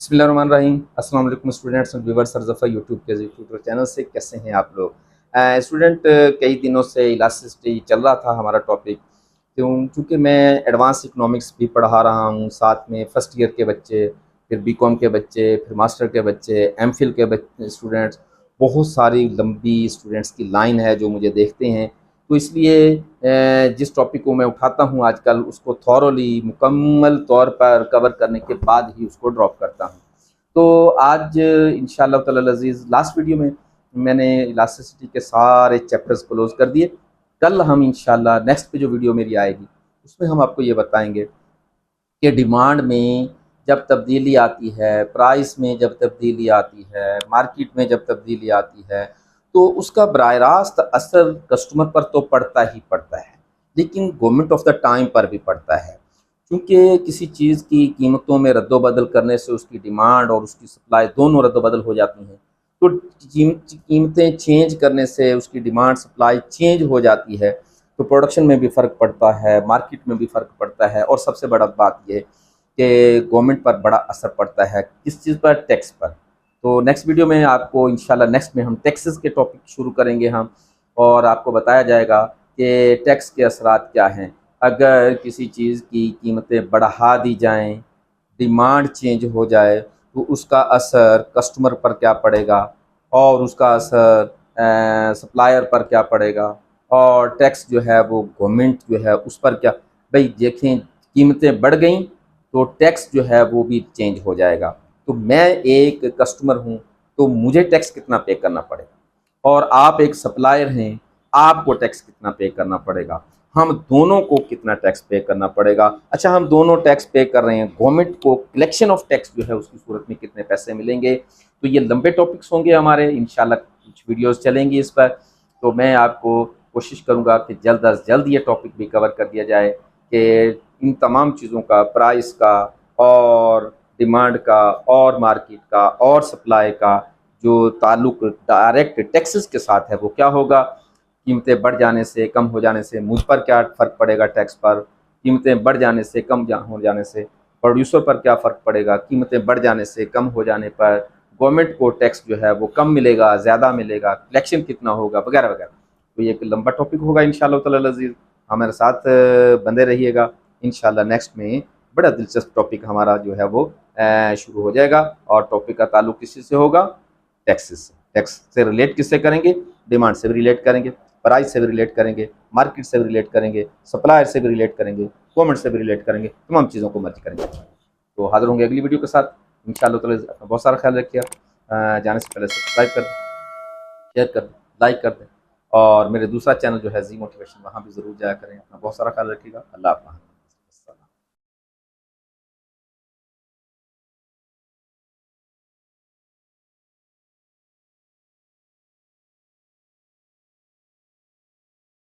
بسم اللہ الرحمن الرحیم۔ السلام علیکم اسٹوڈنٹس اور ویورز، سرزفہ یوٹیوب کے یوٹیوب چینل سے کیسے ہیں آپ لوگ؟ اسٹوڈنٹ کئی دنوں سے الاسٹسٹی چل رہا تھا ہمارا ٹاپک، چونکہ میں ایڈوانس اکنامکس بھی پڑھا رہا ہوں، ساتھ میں فرسٹ ایئر کے بچے، پھر بی کام کے بچے، پھر ماسٹر کے بچے، ایم فل کے اسٹوڈنٹس، بہت ساری لمبی اسٹوڈنٹس کی لائن ہے جو مجھے دیکھتے ہیں، تو اس لیے جس ٹاپک کو میں اٹھاتا ہوں آج کل اس کو تھورولی مکمل طور پر کور کرنے کے بعد ہی اس کو ڈراپ کرتا ہوں۔ تو آج انشاءاللہ تعالی العزیز لاسٹ ویڈیو میں نے الاسٹسٹی کے سارے چیپٹرز کلوز کر دیے۔ کل ہم انشاءاللہ نیکسٹ پہ جو ویڈیو میری آئے گی اس میں ہم آپ کو یہ بتائیں گے کہ ڈیمانڈ میں جب تبدیلی آتی ہے، پرائس میں جب تبدیلی آتی ہے، مارکیٹ میں جب تبدیلی آتی ہے، تو اس کا براہ راست اثر کسٹمر پر تو پڑتا ہی پڑتا ہے، لیکن گورنمنٹ آف دا ٹائم پر بھی پڑتا ہے، کیونکہ کسی چیز کی قیمتوں میں رد و بدل کرنے سے اس کی ڈیمانڈ اور اس کی سپلائی دونوں رد و بدل ہو جاتی ہیں، تو قیمتیں چینج کرنے سے اس کی ڈیمانڈ سپلائی چینج ہو جاتی ہے، تو پروڈکشن میں بھی فرق پڑتا ہے، مارکیٹ میں بھی فرق پڑتا ہے، اور سب سے بڑا بات یہ کہ گورنمنٹ پر بڑا اثر پڑتا ہے، کس چیز پر؟ ٹیکس پر۔ تو نیکسٹ ویڈیو میں آپ کو انشاءاللہ نیکسٹ میں ہم ٹیکسز کے ٹاپک شروع کریں گے ہم، اور آپ کو بتایا جائے گا کہ ٹیکس کے اثرات کیا ہیں، اگر کسی چیز کی قیمتیں بڑھا دی جائیں، ڈیمانڈ چینج ہو جائے، تو اس کا اثر کسٹمر پر کیا پڑے گا، اور اس کا اثر سپلائر پر کیا پڑے گا، اور ٹیکس جو ہے وہ گورنمنٹ جو ہے اس پر کیا؟ بھئی دیکھیں، قیمتیں بڑھ گئیں تو ٹیکس جو ہے وہ بھی چینج ہو جائے گا، تو میں ایک کسٹمر ہوں تو مجھے ٹیکس کتنا پے کرنا پڑے گا، اور آپ ایک سپلائر ہیں، آپ کو ٹیکس کتنا پے کرنا پڑے گا، ہم دونوں کو کتنا ٹیکس پے کرنا پڑے گا۔ اچھا، ہم دونوں ٹیکس پے کر رہے ہیں، گورنمنٹ کو کلیکشن آف ٹیکس جو ہے اس کی صورت میں کتنے پیسے ملیں گے؟ تو یہ لمبے ٹاپکس ہوں گے ہمارے، انشاءاللہ کچھ ویڈیوز چلیں گی اس پر، تو میں آپ کو کوشش کروں گا کہ جلد از جلد یہ ٹاپک بھی کور کر دیا جائے کہ ان تمام چیزوں کا، پرائس کا اور ڈیمانڈ کا اور مارکیٹ کا اور سپلائی کا جو تعلق ڈائریکٹ ٹیکسز کے ساتھ ہے وہ کیا ہوگا، قیمتیں بڑھ جانے سے، کم ہو جانے سے مجھ پر کیا فرق پڑے گا ٹیکس پر، قیمتیں بڑھ جانے سے، کم ہو جانے سے پروڈیوسر پر کیا فرق پڑے گا، قیمتیں بڑھ جانے سے، کم ہو جانے پر گورنمنٹ کو ٹیکس جو ہے وہ کم ملے گا، زیادہ ملے گا، کلیکشن کتنا ہوگا، وغیرہ وغیرہ۔ تو یہ ایک لمبا ٹاپک ہوگا انشاءاللہ تعالی العزیز، ہمارے ساتھ بندے رہیے گا، انشاءاللہ نیکسٹ میں بڑا دلچسپ ٹاپک ہمارا جو ہے وہ شروع ہو جائے گا، اور ٹاپک کا تعلق کسی سے ہوگا؟ ٹیکسز سے۔ ٹیکس سے ریلیٹ کس سے کریں گے؟ ڈیمانڈ سے بھی ریلیٹ کریں گے، پرائس سے بھی ریلیٹ کریں گے، مارکیٹ سے بھی ریلیٹ کریں گے، سپلائر سے بھی ریلیٹ کریں گے، گورنمنٹ سے بھی ریلیٹ کریں گے، تمام چیزوں کو مرج کریں گے۔ تو حاضر ہوں گے اگلی ویڈیو کے ساتھ انشاءاللہ تعالی۔ اپنا بہت سارا خیال رکھیے، جانے سے پہلے سبسکرائب کر دیں، شیئر کر دیں، لائک کر دیں، اور میرے دوسرا چینل جو ہے زی موٹیویشن، وہاں بھی ضرور جایا کریں۔ اپنا بہت سارا خیال رکھیے گا۔ اللہ حافظ۔